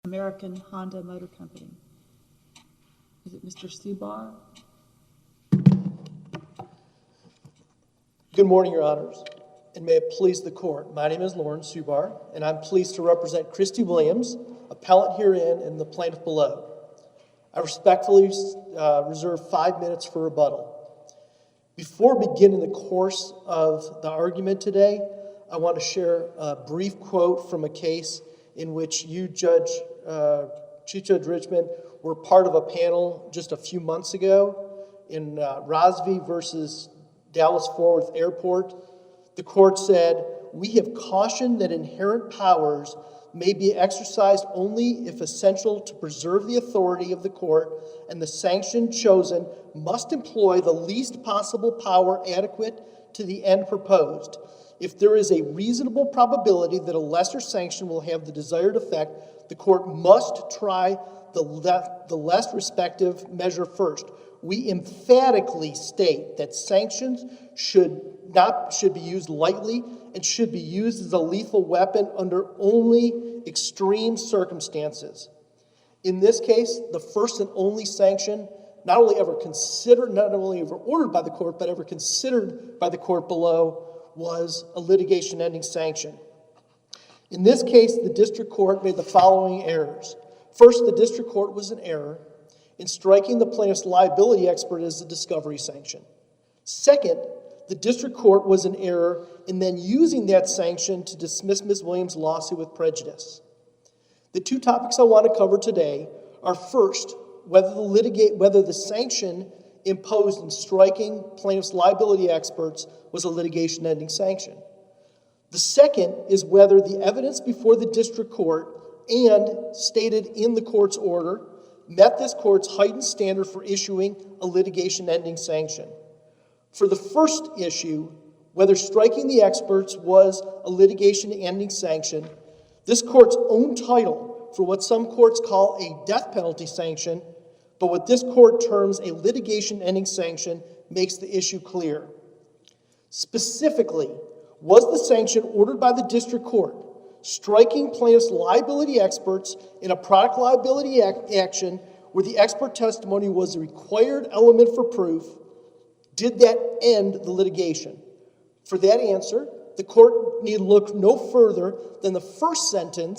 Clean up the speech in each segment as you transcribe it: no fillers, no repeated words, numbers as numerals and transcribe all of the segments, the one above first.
American Honda Motor Company. Is it Mr. Subar? Good morning, Your Honors, and may it please the Court. My name is Lorin Subar, and I'm pleased to represent Christy Williams, appellant herein and the plaintiff below. I respectfully reserve 5 minutes for rebuttal. Before beginning the course of the argument today, I want to share a brief quote from a case in which you, Chief Judge Richman, were part of a panel just a few months ago in Rosby versus Dallas-Fort Worth Airport. The court said, "We have cautioned that inherent powers may be exercised only if essential to preserve the authority of the court, and the sanction chosen must employ the least possible power adequate to the end proposed. If there is a reasonable probability that a lesser sanction will have the desired effect, the court must try the less respective measure first. We emphatically state that sanctions should be used lightly and should be used as a lethal weapon under only extreme circumstances. In this case, the first and only sanction not only ever ordered by the court, but ever considered by the court below was a litigation-ending sanction. In this case, the district court made the following errors. First, the district court was in error in striking the plaintiff's liability expert as a discovery sanction. Second, the district court was in error in then using that sanction to dismiss Ms. Williams' lawsuit with prejudice. The two topics I want to cover today are first, whether the sanction imposed in striking plaintiff's liability experts was a litigation-ending sanction. The second is whether the evidence before the district court and stated in the court's order met this court's heightened standard for issuing a litigation-ending sanction. For the first issue, whether striking the experts was a litigation-ending sanction, this court's own title for what some courts call a death penalty sanction, but what this court terms a litigation-ending sanction, makes the issue clear. Specifically, was the sanction ordered by the district court striking plaintiff's liability experts in a product liability action where the expert testimony was a required element for proof? Did that end the litigation? For that answer, the court need look no further than the second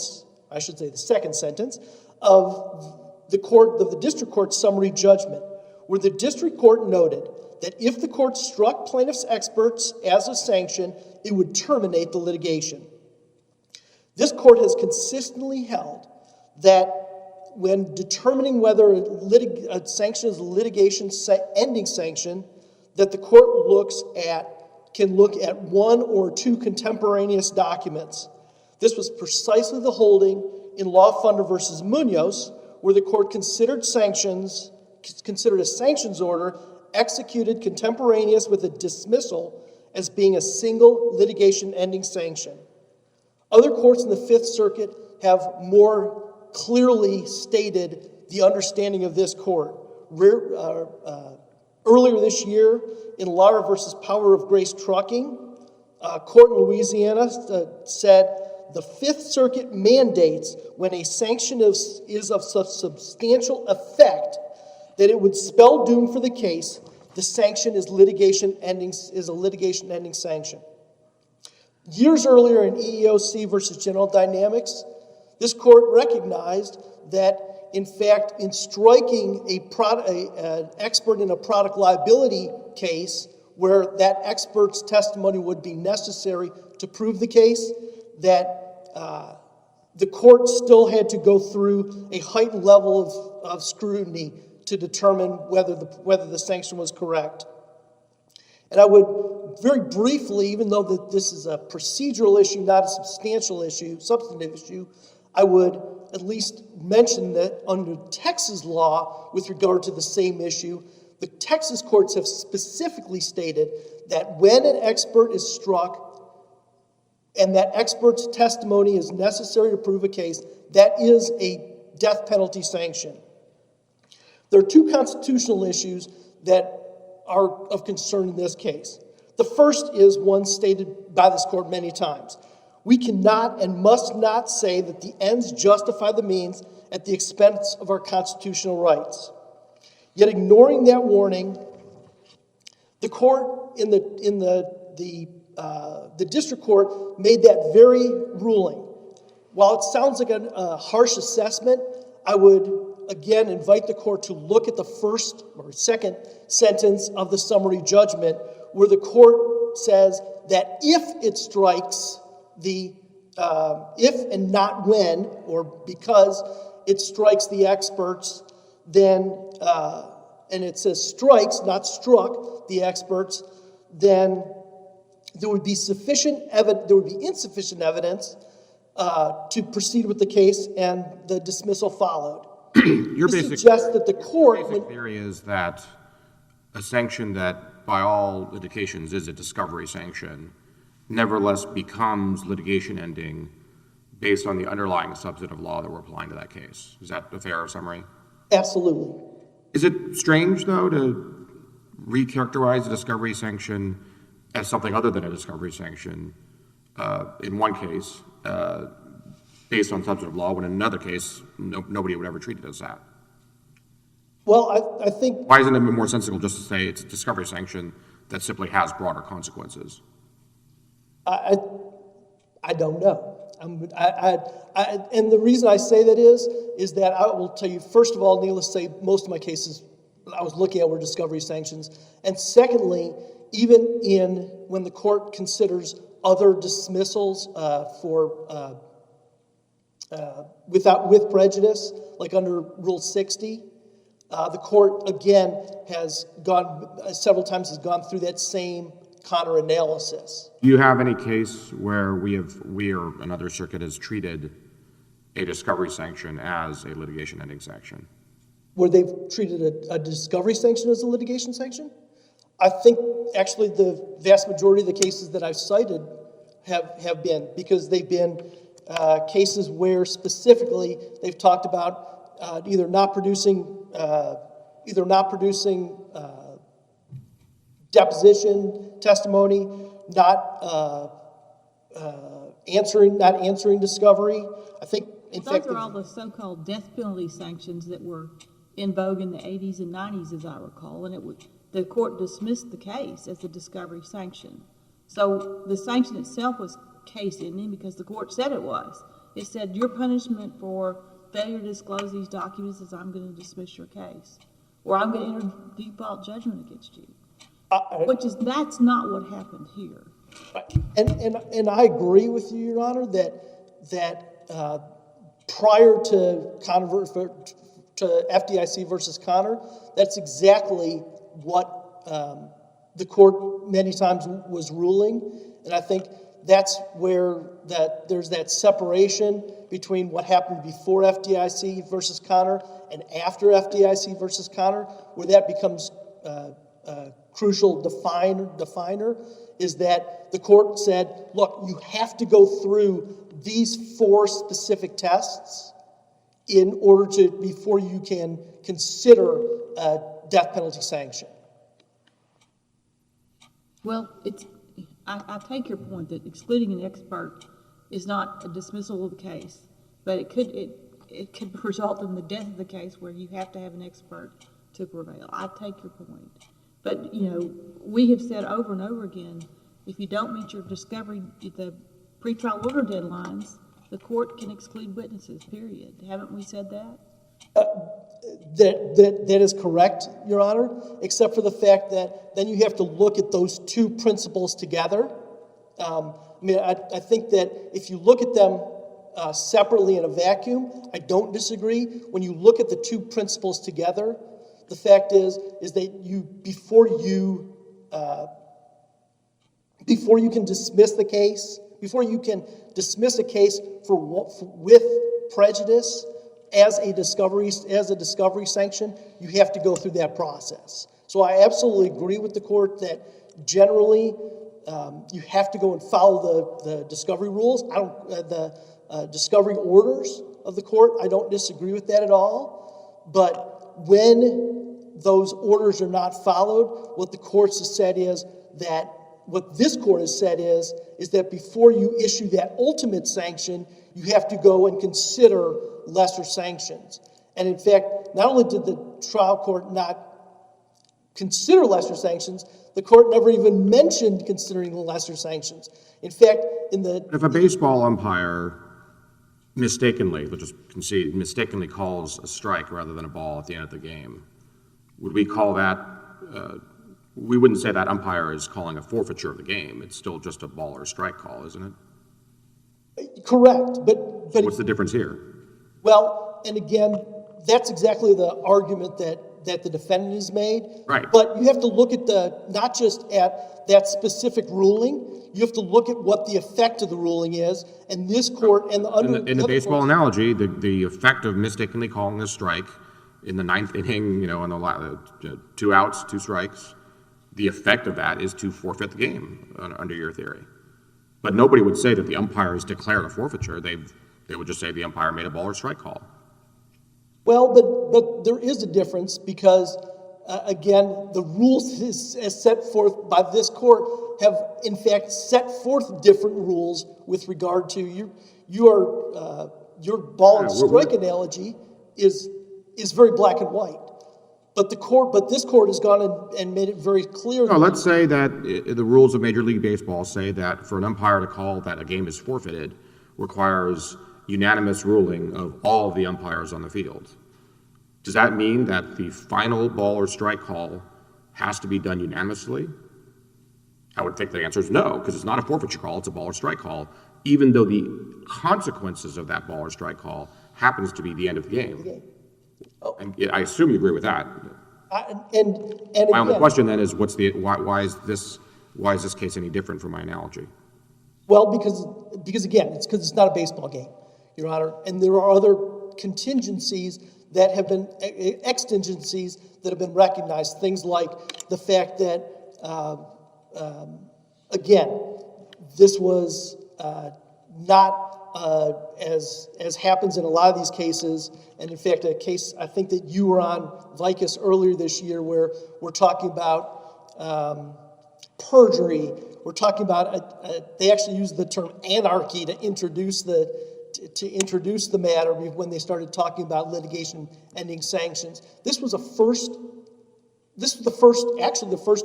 sentence of the district court's summary judgment, where the district court noted that if the court struck plaintiff's experts as a sanction, it would terminate the litigation. This court has consistently held that when determining whether a sanction is a litigation-ending sanction, that the court can look at one or two contemporaneous documents. This was precisely the holding in Lawfunder versus Munoz, where the court considered a sanctions order executed contemporaneous with a dismissal as being a single litigation-ending sanction. Other courts in the Fifth Circuit have more clearly stated the understanding of this court. Earlier this year, in Lara versus Power of Grace Trucking, a court in Louisiana said the Fifth Circuit mandates when a sanction is of such substantial effect that it would spell doom for the case, the sanction is a litigation-ending sanction. Years earlier in EEOC versus General Dynamics, this court recognized that, in fact, in striking an expert in a product liability case where that expert's testimony would be necessary to prove the case, that the court still had to go through a heightened level of scrutiny to determine whether the sanction was correct. And I would very briefly, even though this is a procedural issue, not a substantive issue, I would at least mention that under Texas law with regard to the same issue, the Texas courts have specifically stated that when an expert is struck and that expert's testimony is necessary to prove a case, that is a death penalty sanction. There are two constitutional issues that are of concern in this case. The first is one stated by this court many times. We cannot and must not say that the ends justify the means at the expense of our constitutional rights. Yet ignoring that warning, the court in the district court made that very ruling. While it sounds like a harsh assessment, I would again invite the court to look at the first or second sentence of the summary judgment, where the court says that if it strikes the if and not when, or because it strikes the experts, then and it says strikes, not struck the experts, then there would be insufficient evidence to proceed with the case, and the dismissal followed. Your basic theory is that a sanction that, by all indications, is a discovery sanction, nevertheless becomes litigation ending based on the underlying substantive law that we're applying to that case. Is that a fair summary? Absolutely. Is it strange, though, to recharacterize a discovery sanction as something other than a discovery sanction in one case based on substantive law, when in another case nobody would ever treat it as that? Well, I think... Why isn't it more sensible just to say it's a discovery sanction that simply has broader consequences? I don't know. And the reason I say that is that I will tell you, first of all, needless to say, most of my cases I was looking at were discovery sanctions. And secondly, even when the court considers other dismissals with prejudice, like under Rule 60, the court again has several times gone through that same Connor analysis. Do you have any case where we or another circuit has treated a discovery sanction as a litigation ending sanction? Where they've treated a discovery sanction as a litigation sanction? I think actually the vast majority of the cases that I've cited have been, because they've been cases where specifically they've talked about either not producing deposition testimony, not answering discovery. I think, in fact, those are all the so-called death penalty sanctions that were in vogue in the 80s and 90s, as I recall, and the court dismissed the case as a discovery sanction. So the sanction itself was case ending because the court said it was. It said your punishment for failure to disclose these documents is I'm going to dismiss your case, or I'm going to enter default judgment against you. That's not what happened here. And I agree with you, Your Honor, that prior to FDIC versus Connor, that's exactly what the court many times was ruling, and I think that's where there's that separation between what happened before FDIC versus Connor and after FDIC versus Connor, where that becomes crucial definer, is that the court said, look, you have to go through these 4 specific tests in order before you can consider a death penalty sanction. Well, I take your point that excluding an expert is not a dismissal of the case, but it could result in the death of the case where you have to have an expert to prevail. I take your point. But, we have said over and over again, if you don't meet your discovery, the pretrial order deadlines, the court can exclude witnesses, period. Haven't we said that? That is correct, Your Honor, except for the fact that then you have to look at those 2 principles together. I think that if you look at them separately in a vacuum, I don't disagree. When you look at the 2 principles together, the fact is that before you can dismiss the case, before you can dismiss a case with prejudice as a discovery sanction, you have to go through that process. So I absolutely agree with the court that generally you have to go and follow the discovery rules. The discovery orders of the court, I don't disagree with that at all. But when those orders are not followed, what the courts have said is that what this court has said is that before you issue that ultimate sanction, you have to go and consider lesser sanctions. And in fact, not only did the trial court not consider lesser sanctions, the court never even mentioned considering the lesser sanctions. In fact, If a baseball umpire mistakenly, let's just concede, mistakenly calls a strike rather than a ball at the end of the game, would we call that, we wouldn't say that umpire is calling a forfeiture of the game. It's still just a ball or strike call, isn't it? Correct, but What's the difference here? well, and again, that's exactly the argument that the defendant has made. Right. But you have to look at not just at that specific ruling, you have to look at what the effect of the ruling is, and this court and the In the baseball analogy, the effect of mistakenly calling a strike in the ninth inning, on the 2 outs, 2 strikes, the effect of that is to forfeit the game under your theory. But nobody would say that the umpire has declared a forfeiture. They would just say the umpire made a ball or strike call. Well, but there is a difference because, again, the rules as set forth by this court have, in fact, set forth different rules with regard to your ball and strike analogy is very black and white. But this court has gone and made it very clear. No, let's say that the rules of Major League Baseball say that for an umpire to call that a game is forfeited requires unanimous ruling of all of the umpires on the field. Does that mean that the final ball or strike call has to be done unanimously? I would think the answer is no, because it's not a forfeiture call, it's a ball or strike call, even though the consequences of that ball or strike call happens to be the end of the game. And I assume you agree with that. My only question then is, why is this case any different from my analogy? Well, because again, it's because it's not a baseball game, Your Honor, and there are other contingencies that have been exigencies that have been recognized. Things like the fact that, again, this was not as happens in a lot of these cases, and in fact, a case I think that you were on, Vicus, earlier this year, where we're talking about perjury. We're talking about they actually used the term anarchy to introduce the matter when they started talking about litigation ending sanctions. This was the first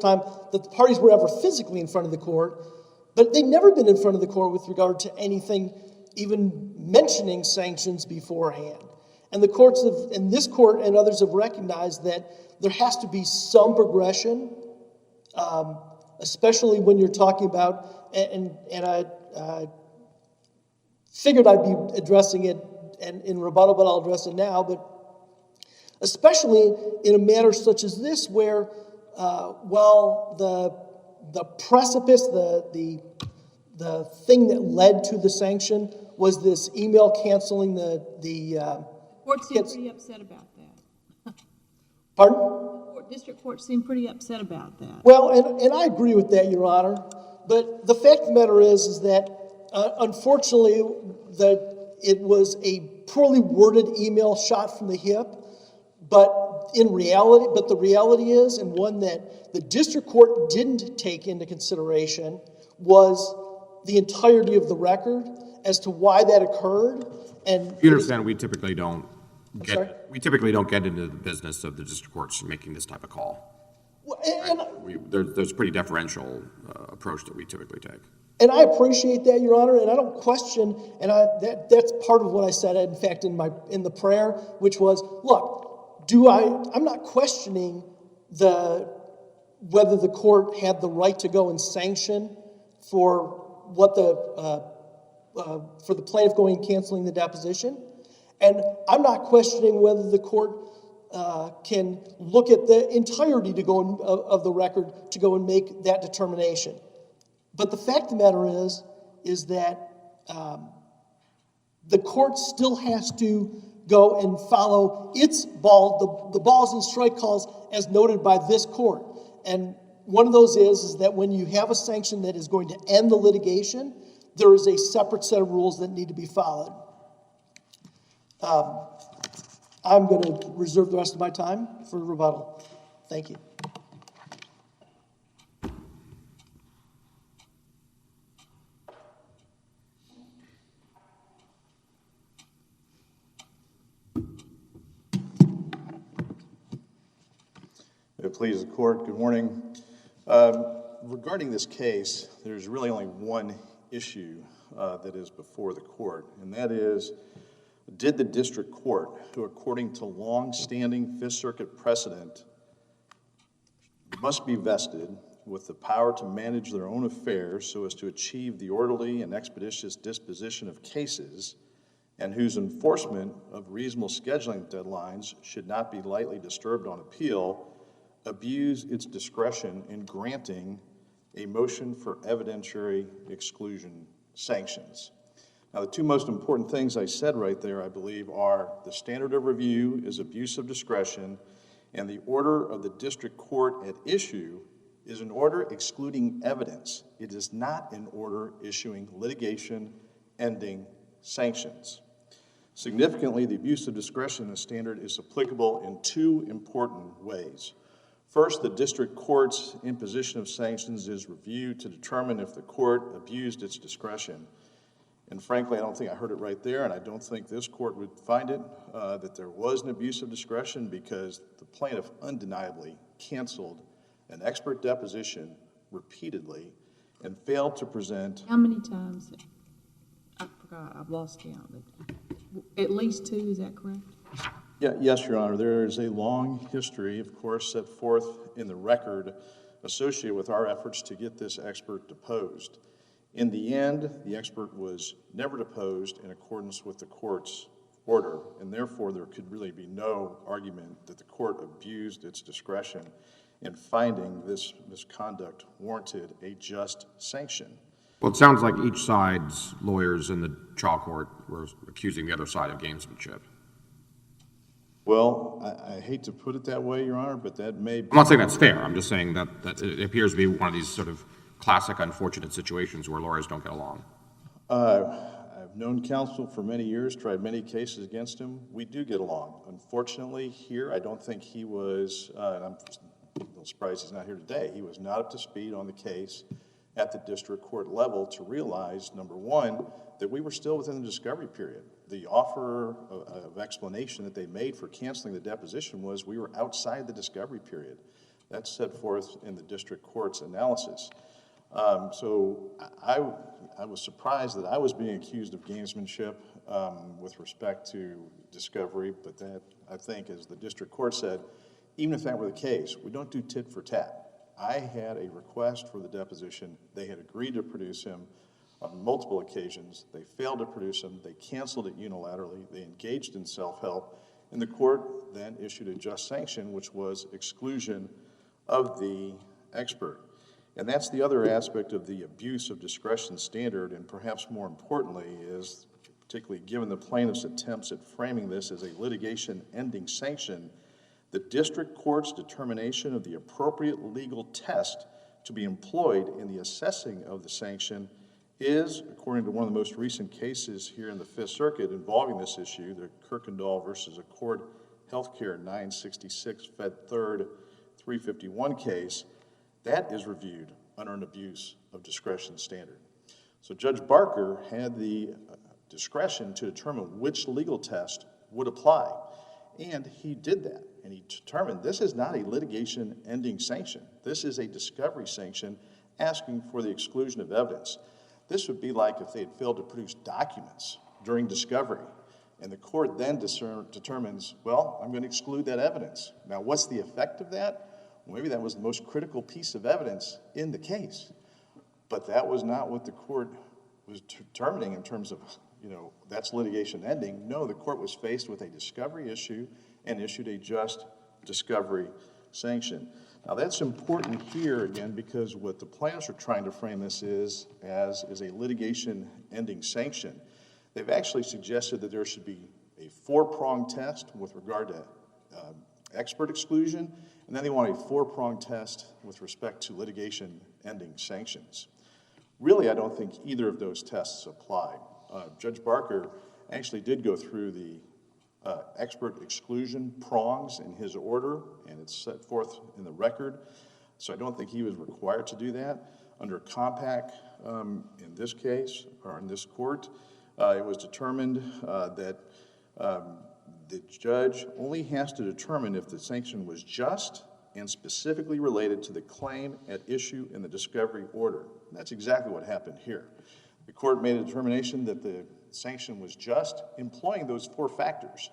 time that the parties were ever physically in front of the court, but they'd never been in front of the court with regard to anything even mentioning sanctions beforehand. And the courts and this court and others have recognized that there has to be some progression, especially when you're talking about, and I figured I'd be addressing it in rebuttal, but I'll address it now, but especially in a matter such as this where, while the precipice, the thing that led to the sanction was this email canceling the Court seemed pretty upset about that. Pardon? District court seemed pretty upset about that. Well, and I agree with that, Your Honor. But the fact of the matter is that unfortunately that it was a poorly worded email shot from the hip. But the reality is, and one that the district court didn't take into consideration, was the entirety of the record as to why that occurred. And You understand, we typically don't sorry? get into the business of the district courts making this type of call. Well, There's a pretty deferential approach that we typically take. And I appreciate that, Your Honor, and I don't question, and that's part of what I said, in fact, in the prayer, which was, look, I'm not questioning whether the court had the right to go and sanction for for the plaintiff going and canceling the deposition, and I'm not questioning whether the court can look at the entirety of the record to go and make that determination. But the fact of the matter is that the court still has to go and follow its the balls and strike calls as noted by this court. And one of those is that when you have a sanction that is going to end the litigation, there is a separate set of rules that need to be followed. I'm going to reserve the rest of my time for rebuttal. Thank you. If it pleases the court, good morning. Regarding this case, there's really only one issue that is before the court, and that is, did the district court, who according to long-standing Fifth Circuit precedent, must be vested with the power to manage their own affairs so as to achieve the orderly and expeditious disposition of cases, and whose enforcement of reasonable scheduling deadlines should not be lightly disturbed on appeal, abuse its discretion in granting a motion for evidentiary exclusion sanctions. Now, the two most important things I said right there, I believe, are the standard of review is abuse of discretion, and the order of the district court at issue is an order excluding evidence. It is not an order issuing litigation-ending sanctions. Significantly, the abuse of discretion standard is applicable in two important ways. First, the district court's imposition of sanctions is reviewed to determine if the court abused its discretion. And frankly, I don't think I heard it right there, and I don't think this court would find it, that there was an abuse of discretion because the plaintiff undeniably canceled an expert deposition repeatedly and failed to present. How many times? I forgot, I've lost count, but at least two, is that correct? Yes, Your Honor. There is a long history, of course, set forth in the record associated with our efforts to get this expert deposed. In the end, the expert was never deposed in accordance with the court's order, and therefore there could really be no argument that the court abused its discretion in finding this misconduct warranted a just sanction. Well, it sounds like each side's lawyers in the trial court were accusing the other side of gamesmanship. Well, I hate to put it that way, Your Honor, but that may be. I'm not saying that's fair. I'm just saying that it appears to be one of these sort of classic unfortunate situations where lawyers don't get along. I've known counsel for many years, tried many cases against him. We do get along. Unfortunately, here, I don't think he was, and I'm a little surprised he's not here today, he was not up to speed on the case at the district court level to realize, number one, that we were still within the discovery period. The offer of explanation that they made for canceling the deposition was we were outside the discovery period. That's set forth in the district court's analysis. So I was surprised that I was being accused of gamesmanship with respect to discovery, but that, I think, as the district court said, even if that were the case, we don't do tit for tat. I had a request for the deposition. They had agreed to produce him on multiple occasions. They failed to produce him. They canceled it unilaterally. They engaged in self-help, and the court then issued a just sanction, which was exclusion of the expert. And that's the other aspect of the abuse of discretion standard, and perhaps more importantly is, particularly given the plaintiff's attempts at framing this as a litigation-ending sanction, the district court's determination of the appropriate legal test to be employed in the assessing of the sanction is, according to one of the most recent cases here in the Fifth Circuit involving this issue, the Kirkendall versus Accord Healthcare 966 Fed 3rd 351 case, that is reviewed under an abuse of discretion standard. So Judge Barker had the discretion to determine which legal test would apply, and he did that. And he determined this is not a litigation-ending sanction. This is a discovery sanction asking for the exclusion of evidence. This would be like if they had failed to produce documents during discovery, and the court then determines, well, I'm going to exclude that evidence. Now, what's the effect of that? Well, maybe that was the most critical piece of evidence in the case, but that was not what the court was determining in terms of, that's litigation ending. No, the court was faced with a discovery issue and issued a just discovery sanction. Now, that's important here, again, because what the plaintiffs are trying to frame this is a litigation-ending sanction. They've actually suggested that there should be a four-pronged test with regard to expert exclusion, and then they want a four-pronged test with respect to litigation-ending sanctions. Really, I don't think either of those tests apply. Judge Barker actually did go through the expert exclusion prongs in his order, and it's set forth in the record. So I don't think he was required to do that. Under compact in this case, or in this court, it was determined that the judge only has to determine if the sanction was just and specifically related to the claim at issue in the discovery order. And that's exactly what happened here. The court made a determination that the sanction was just, employing those 4 factors.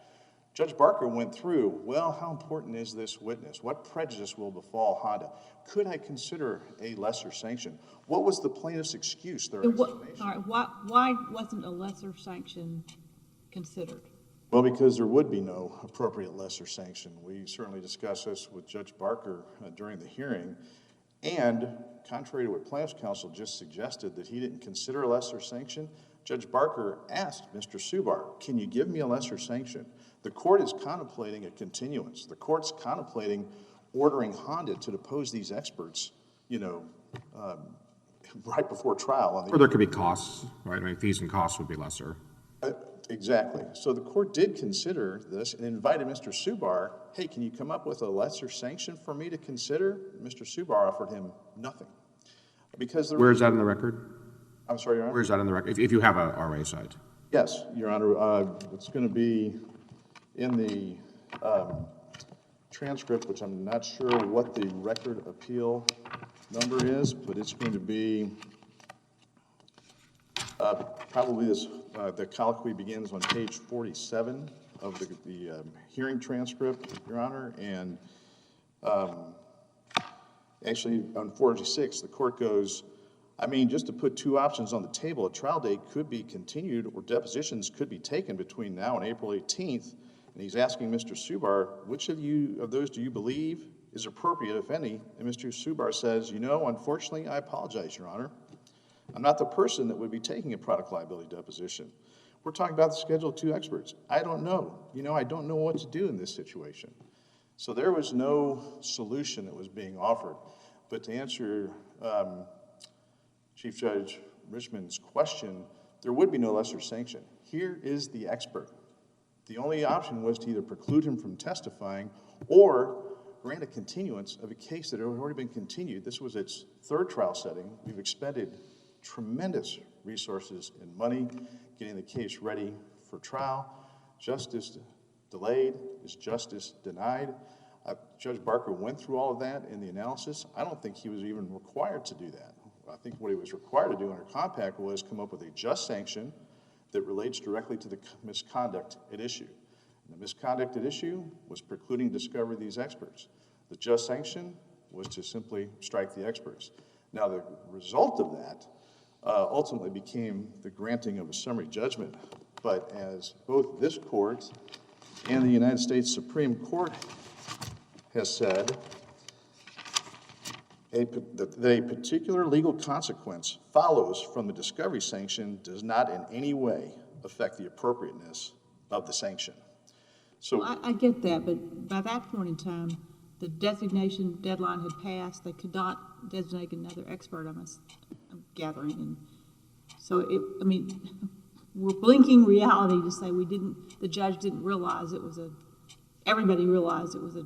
Judge Barker went through, well, how important is this witness? What prejudice will befall Honda? Could I consider a lesser sanction? What was the plaintiff's excuse, their explanation? All right, why wasn't a lesser sanction considered? Well, because there would be no appropriate lesser sanction. We certainly discussed this with Judge Barker during the hearing, and contrary to what plaintiff's counsel just suggested, that he didn't consider a lesser sanction, Judge Barker asked Mr. Subar, can you give me a lesser sanction? The court is contemplating a continuance. The court's contemplating ordering Honda to depose these experts, right before trial. Or there could be costs, right? I mean, fees and costs would be lesser. Exactly. So the court did consider this and invited Mr. Subar, hey, can you come up with a lesser sanction for me to consider? Mr. Subar offered him nothing. Because Where is that in the record? I'm sorry, Your Honor? Where is that in the record? If you have a RA site. Yes, Your Honor. It's going to be in the transcript, which I'm not sure what the record appeal number is, but it's going to be probably this, the colloquy begins on page 47 of the hearing transcript, Your Honor, and actually on 46, the court goes, I mean, just to put 2 options on the table, a trial date could be continued or depositions could be taken between now and April 18th, and he's asking Mr. Subar, which of those do you believe is appropriate, if any? And Mr. Subar says, unfortunately, I apologize, Your Honor. I'm not the person that would be taking a product liability deposition. We're talking about the Schedule II experts. I don't know. I don't know what to do in this situation. So there was no solution that was being offered. But to answer Chief Judge Richman's question, there would be no lesser sanction. Here is the expert. The only option was to either preclude him from testifying or grant a continuance of a case that had already been continued. This was its 3rd trial setting. We've expended tremendous resources and money getting the case ready for trial. Justice delayed is justice denied. Judge Barker went through all of that in the analysis. I don't think he was even required to do that. I think what he was required to do under compact was come up with a just sanction that relates directly to the misconduct at issue. And the misconduct at issue was precluding discovery of these experts. The just sanction was to simply strike the experts. Now, the result of that ultimately became the granting of a summary judgment. But as both this court and the United States Supreme Court has said, that a particular legal consequence follows from the discovery sanction does not in any way affect the appropriateness of the sanction. So Well, I get that, but by that point in time, the designation deadline had passed. They could not designate another expert, I'm gathering. And so, we're blinking reality to say the judge didn't realize everybody realized it was a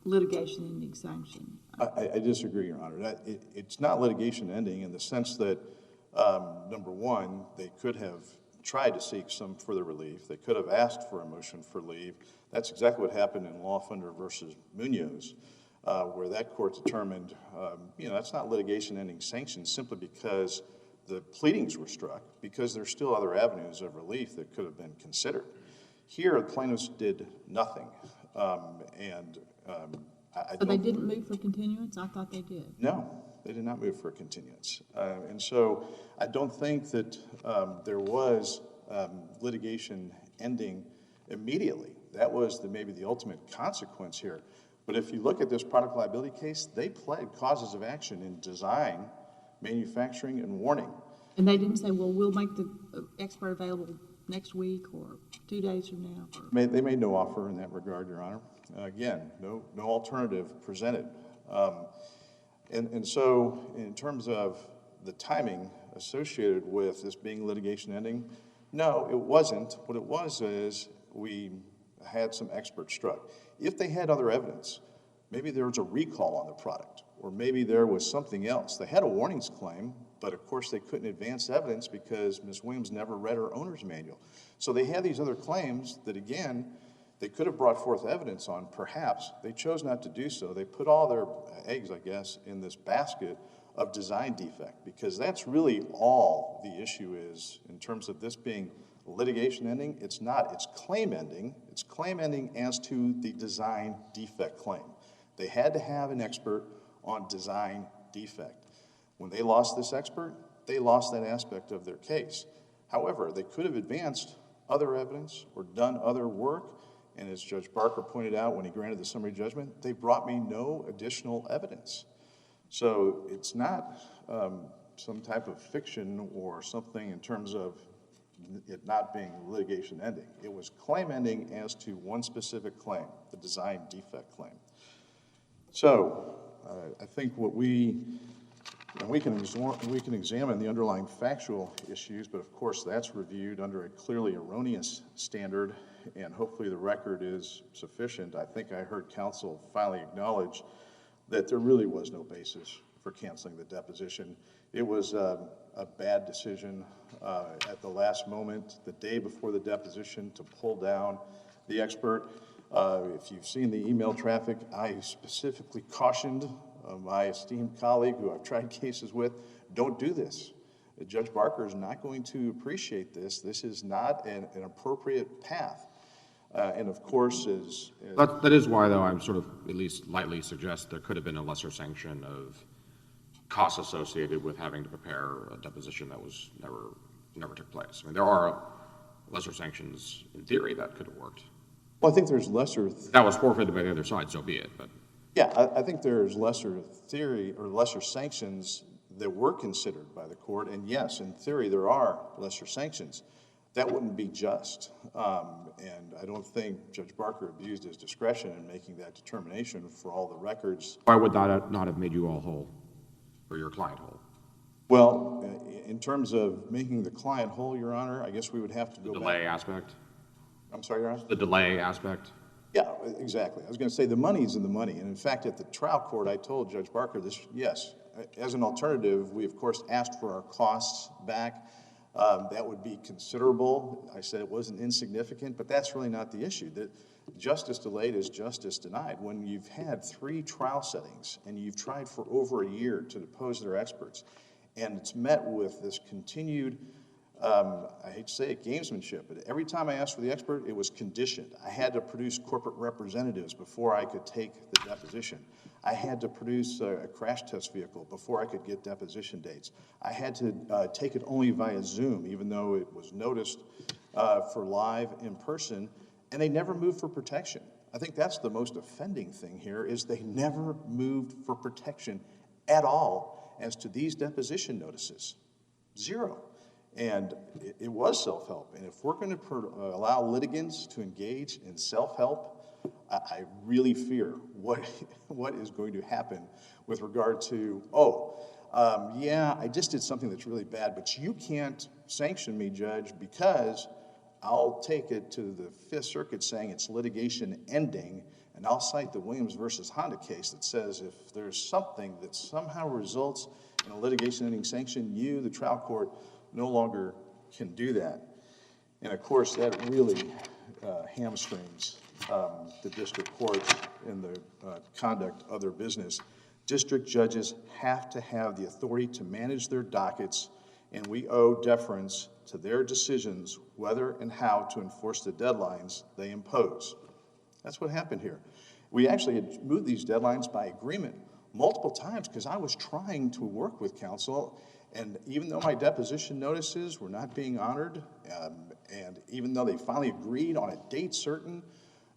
litigation ending sanction. I disagree, Your Honor. It's not litigation ending in the sense that, number one, they could have tried to seek some further relief. They could have asked for a motion for leave. That's exactly what happened in Lawfunder versus Munoz, where that court determined, that's not litigation ending sanctions simply because the pleadings were struck, because there's still other avenues of relief that could have been considered. Here, the plaintiffs did nothing, So they didn't move for continuance? I thought they did. No, they did not move for a continuance. And so I don't think that there was litigation ending immediately. That was maybe the ultimate consequence here. But if you look at this product liability case, they pled causes of action in design, manufacturing, and warning. And they didn't say, well, we'll make the expert available next week or 2 days from now? They made no offer in that regard, Your Honor. Again, no alternative presented. And so in terms of the timing associated with this being litigation ending, no, it wasn't. What it was is we had some experts struck. If they had other evidence, maybe there was a recall on the product, or maybe there was something else. They had a warnings claim, but of course they couldn't advance evidence because Ms. Williams never read her owner's manual. So they had these other claims that, again, They could have brought forth evidence on, perhaps. They chose not to do so. They put all their eggs, I guess, in this basket of design defect, because that's really all the issue is in terms of this being litigation ending. It's not. It's claim ending. It's claim ending as to the design defect claim. They had to have an expert on design defect. When they lost this expert, they lost that aspect of their case. However, they could have advanced other evidence or done other work, and as Judge Barker pointed out when he granted the summary judgment, they brought me no additional evidence. So it's not some type of fiction or something in terms of it not being litigation ending. It was claim ending as to one specific claim, the design defect claim. So I think what we can examine the underlying factual issues, but of course that's reviewed under a clearly erroneous standard, and hopefully the record is sufficient. I think I heard counsel finally acknowledge that there really was no basis for canceling the deposition. It was a bad decision at the last moment, the day before the deposition, to pull down the expert. If you've seen the email traffic, I specifically cautioned my esteemed colleague who I've tried cases with, don't do this. Judge Barker is not going to appreciate this. This is not an appropriate path. And of course, That is why, though, I'm sort of at least lightly suggest there could have been a lesser sanction of costs associated with having to prepare a deposition that was never took place. I mean, there are lesser sanctions in theory that could have worked. well, I think there's lesser. That was forfeited by the other side, so be it. But Yeah, I think there's lesser theory or lesser sanctions that were considered by the court. And yes, in theory, there are lesser sanctions. That wouldn't be just. And I don't think Judge Barker abused his discretion in making that determination for all the records. why would that not have made you all whole, or your client whole? Well, in terms of making the client whole, Your Honor, I guess we would have to go The back. delay aspect? I'm sorry, Your Honor? The delay aspect? Yeah, exactly. I was going to say the money's in the money. And in fact, at the trial court, I told Judge Barker this, yes, as an alternative, we of course asked for our costs back. That would be considerable. I said it wasn't insignificant, but that's really not the issue. That justice delayed is justice denied. When you've had 3 trial settings and you've tried for over a year to depose their experts, and it's met with this continued, I hate to say it, gamesmanship, but every time I asked for the expert, it was conditioned. I had to produce corporate representatives before I could take the deposition. I had to produce a crash test vehicle before I could get deposition dates. I had to take it only via Zoom, even though it was noticed for live in person, and they never moved for protection. I think that's the most offending thing here, is they never moved for protection at all as to these deposition notices. Zero. And it was self-help. And if we're going to allow litigants to engage in self-help, I really fear what is going to happen with regard to, yeah, I just did something that's really bad, but you can't sanction me, Judge, because I'll take it to the Fifth Circuit saying it's litigation ending, and I'll cite the Williams versus Honda case that says if there's something that somehow results in a litigation ending sanction, you, the trial court, no longer can do that. And of course, that really hamstrings the district courts in the conduct of their business. District judges have to have the authority to manage their dockets, and we owe deference to their decisions whether and how to enforce the deadlines they impose. That's what happened here. We actually had moved these deadlines by agreement multiple times because I was trying to work with counsel, and even though my deposition notices were not being honored, and even though they finally agreed on a date certain,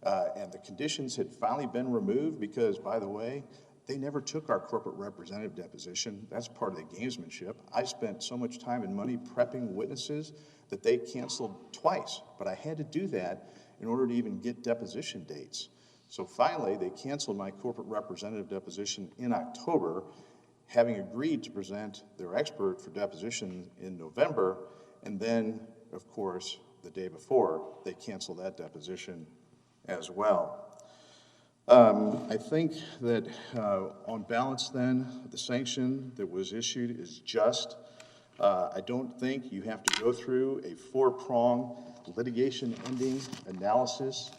and the conditions had finally been removed because, by the way, they never took our corporate representative deposition. That's part of the gamesmanship. I spent so much time and money prepping witnesses that they canceled twice, but I had to do that in order to even get deposition dates. So finally, they canceled my corporate representative deposition in October, having agreed to present their expert for deposition in November, and then, of course, the day before, they canceled that deposition as well. I think that on balance then, the sanction that was issued is just. I don't think you have to go through a 4-pronged litigation ending analysis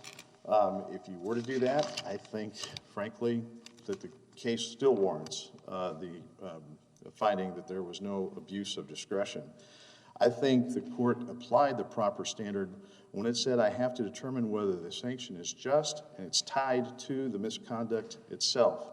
If you were to do that, I think, frankly, that the case still warrants the finding that there was no abuse of discretion. I think the court applied the proper standard when it said I have to determine whether the sanction is just and it's tied to the misconduct itself.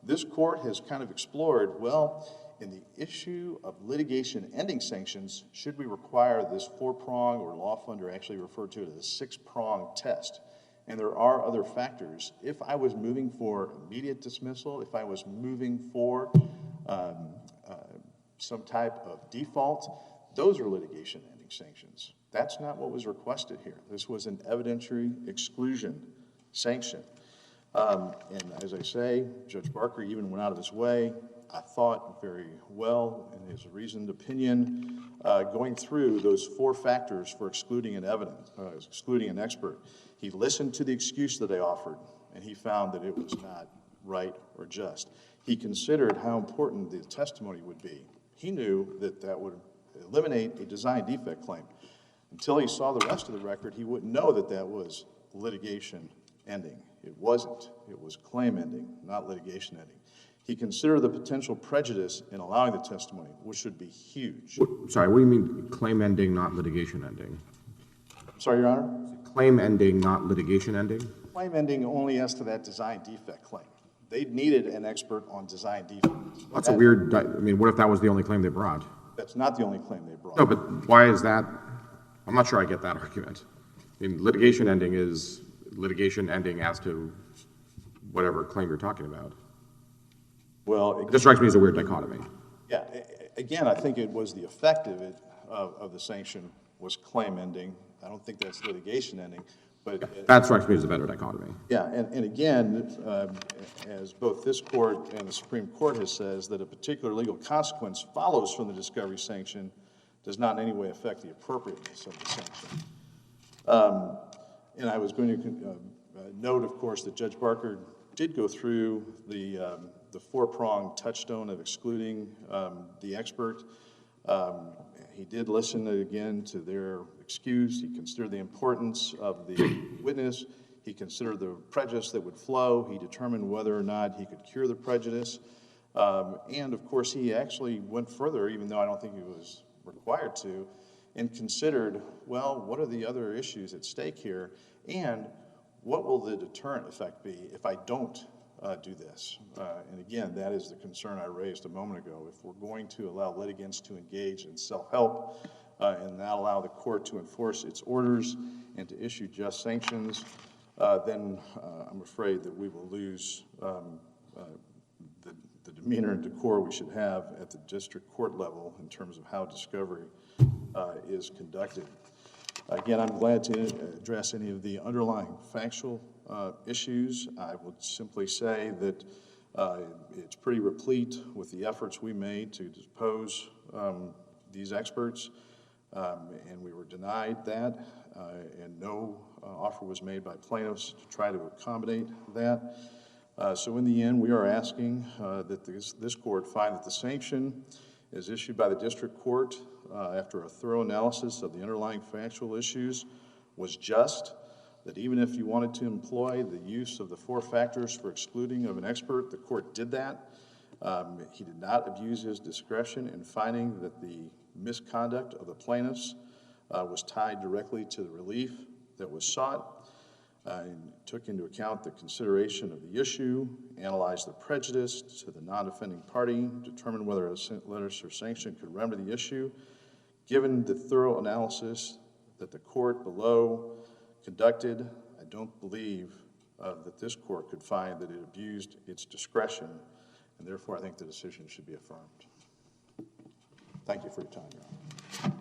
This court has kind of explored, well, in the issue of litigation ending sanctions, should we require this 4-prong, or Lawfunder actually referred to it as a 6-prong test? And there are other factors. If I was moving for immediate dismissal, if I was moving for some type of default, those are litigation ending sanctions. That's not what was requested here. This was an evidentiary exclusion sanction. And as I say, Judge Barker even went out of his way, I thought very well in his reasoned opinion, going through those 4 factors for excluding an expert. He listened to the excuse that I offered, and he found that it was not right or just. He considered how important the testimony would be. He knew that that would eliminate a design defect claim. Until he saw the rest of the record, he wouldn't know that that was litigation ending. It wasn't. It was claim ending, not litigation ending. He considered the potential prejudice in allowing the testimony, which would be huge. Sorry, what do you mean claim ending, not litigation ending? Sorry, Your Honor? Claim ending, not litigation ending? Claim ending only as to that design defect claim. They needed an expert on design defects. That's a weird, I mean, what if that was the only claim they brought? That's not the only claim they brought. No, but why is that? I'm not sure I get that argument. I mean, litigation ending is litigation ending as to whatever claim you're talking about. Well, It just strikes me as a weird dichotomy. yeah, again, I think it was the effect of it, of the sanction was claim ending. I don't think that's litigation ending, but That strikes me as a better dichotomy. yeah, and again, as both this court and the Supreme Court has says that a particular legal consequence follows from the discovery sanction does not in any way affect the appropriateness of the sanction. And I was going to note, of course, that Judge Barker did go through the 4-prong touchstone of excluding the expert. He did listen again to their excuse. He considered the importance of the witness. He considered the prejudice that would flow. He determined whether or not he could cure the prejudice. And of course, he actually went further, even though I don't think he was required to, and considered, well, what are the other issues at stake here? And what will the deterrent effect be if I don't do this? And again, that is the concern I raised a moment ago. If we're going to allow litigants to engage in self-help and not allow the court to enforce its orders and to issue just sanctions, then I'm afraid that we will lose the demeanor and decor we should have at the district court level in terms of how discovery is conducted. Again, I'm glad to address any of the underlying factual issues. I would simply say that it's pretty replete with the efforts we made to depose these experts, and we were denied that, and no offer was made by plaintiffs to try to accommodate that. So in the end, we are asking that this court find that the sanction is issued by the district court after a thorough analysis of the underlying factual issues was just, that even if you wanted to employ the use of the 4 factors for excluding of an expert, the court did that. He did not abuse his discretion in finding that the misconduct of the plaintiffs was tied directly to the relief that was sought, and took into account the consideration of the issue, analyzed the prejudice to the non-offending party, determined whether a letter or sanction could remedy the issue. Given the thorough analysis that the court below conducted, I don't believe that this court could find that it abused its discretion, and therefore I think the decision should be affirmed. Thank you for your time, Your Honor.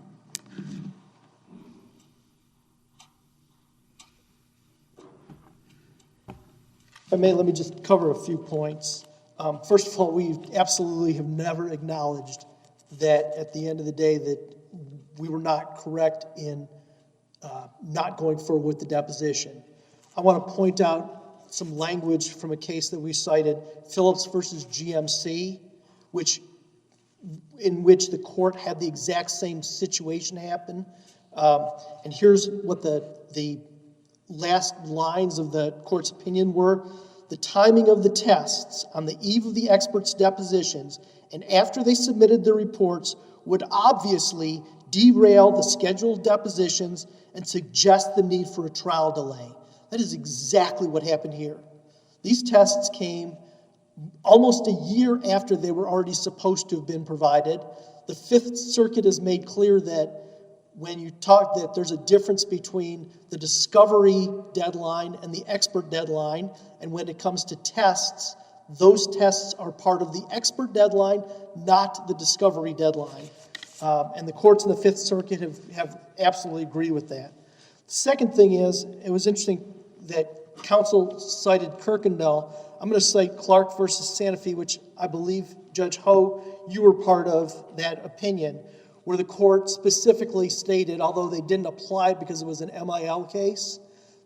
If I may, let me just cover a few points. First of all, we absolutely have never acknowledged that at the end of the day that we were not correct in not going forward with the deposition. I want to point out some language from a case that we cited, Phillips versus GMC, in which the court had the exact same situation happen. And here's what the last lines of the court's opinion were, the timing of the tests on the eve of the experts' depositions and after they submitted their reports would obviously derail the scheduled depositions and suggest the need for a trial delay. That is exactly what happened here. These tests came almost a year after they were already supposed to have been provided. The Fifth Circuit has made clear that when you talk that there's a difference between the discovery deadline and the expert deadline, and when it comes to tests, those tests are part of the expert deadline, not the discovery deadline. And the courts in the Fifth Circuit have absolutely agreed with that. The second thing is, it was interesting that counsel cited Kirkendall. I'm going to cite Clark versus Santa Fe, which I believe, Judge Ho, you were part of that opinion, where the court specifically stated, although they didn't apply it because it was an MIL case,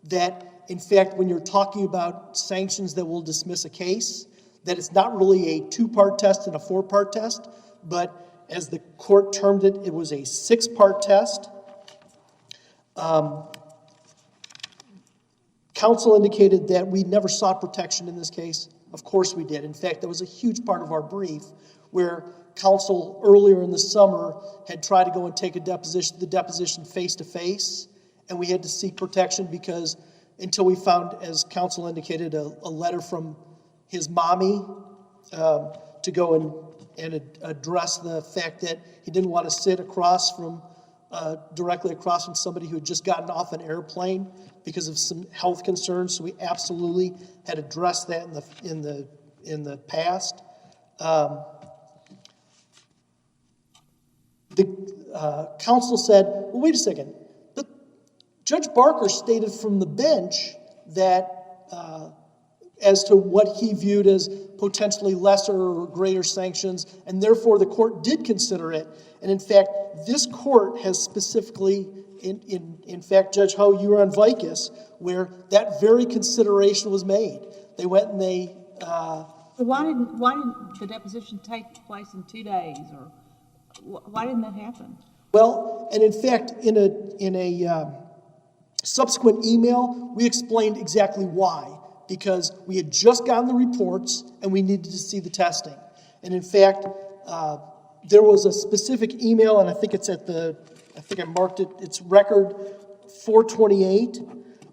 that in fact, when you're talking about sanctions that will dismiss a case, that it's not really a two-part test and a four-part test, but as the court termed it, it was a six-part test. Counsel indicated that we never sought protection in this case. Of course we did. In fact, that was a huge part of our brief, where counsel earlier in the summer had tried to go and take the deposition face-to-face, and we had to seek protection because until we found, as counsel indicated, a letter from his mommy to go and address the fact that he didn't want to sit across from, directly across from somebody who had just gotten off an airplane because of some health concerns. So we absolutely had addressed that in the past. The counsel said, well, wait a second. But Judge Barker stated from the bench that as to what he viewed as potentially lesser or greater sanctions, and therefore the court did consider it. And in fact, this court has specifically, in fact, Judge Ho, you were on Vicus, where that very consideration was made. They went and they... So why didn't the deposition take place in 2 days, or why didn't that happen? Well, and in fact, in a subsequent email, we explained exactly why. Because we had just gotten the reports and we needed to see the testing. And in fact, there was a specific email, and I think it's I think I marked it, it's record 428.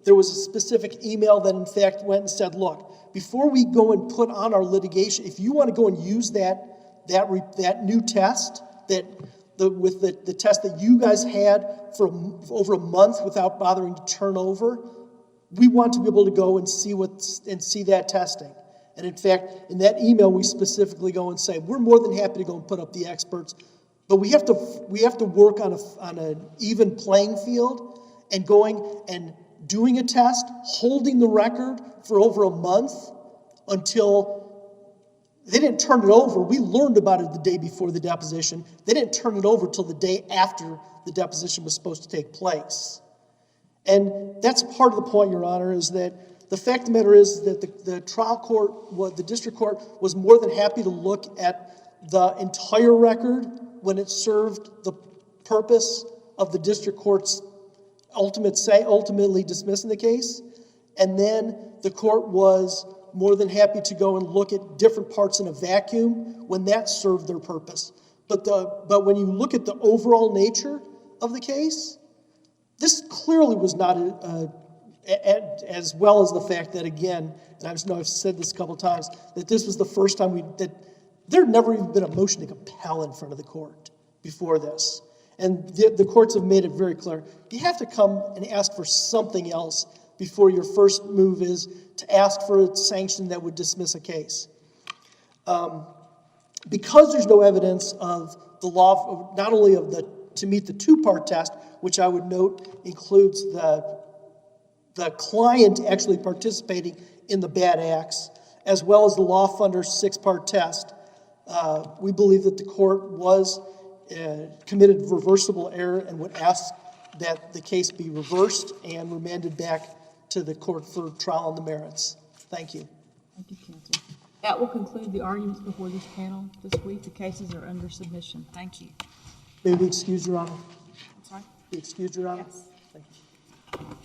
There was a specific email that in fact went and said, look, before we go and put on our litigation, if you want to go and use that new test, with the test that you guys had for over a month without bothering to turn over, we want to be able to go and see that testing. And in fact, in that email, we specifically go and say, we're more than happy to go and put up the experts, but we have to work on an even playing field, and going and doing a test, holding the record for over a month until they didn't turn it over. We learned about it the day before the deposition. They didn't turn it over till the day after the deposition was supposed to take place. And that's part of the point, Your Honor, is that the fact of the matter is that the trial court, the district court, was more than happy to look at the entire record when it served the purpose of the district court's ultimately dismissing the case. And then the court was more than happy to go and look at different parts in a vacuum when that served their purpose. But when you look at the overall nature of the case, this clearly was not as well as the fact that, again, and I've said this a couple of times, that this was the first time that there had never even been a motion to compel in front of the court before this. And the courts have made it very clear, you have to come and ask for something else before your first move is to ask for a sanction that would dismiss a case. Because there's no evidence of the law, not only of to meet the two-part test, which I would note includes the client actually participating in the bad acts, as well as the law funder's six-part test. We believe that the court was committed reversible error and would ask that the case be reversed and remanded back to the court for trial on the merits. Thank you. Thank you, counsel. That will conclude the arguments before this panel this week. The cases are under submission. Thank you. May we excuse Your Honor? I'm sorry? Be excused, Your Honor? Yes. Thank you.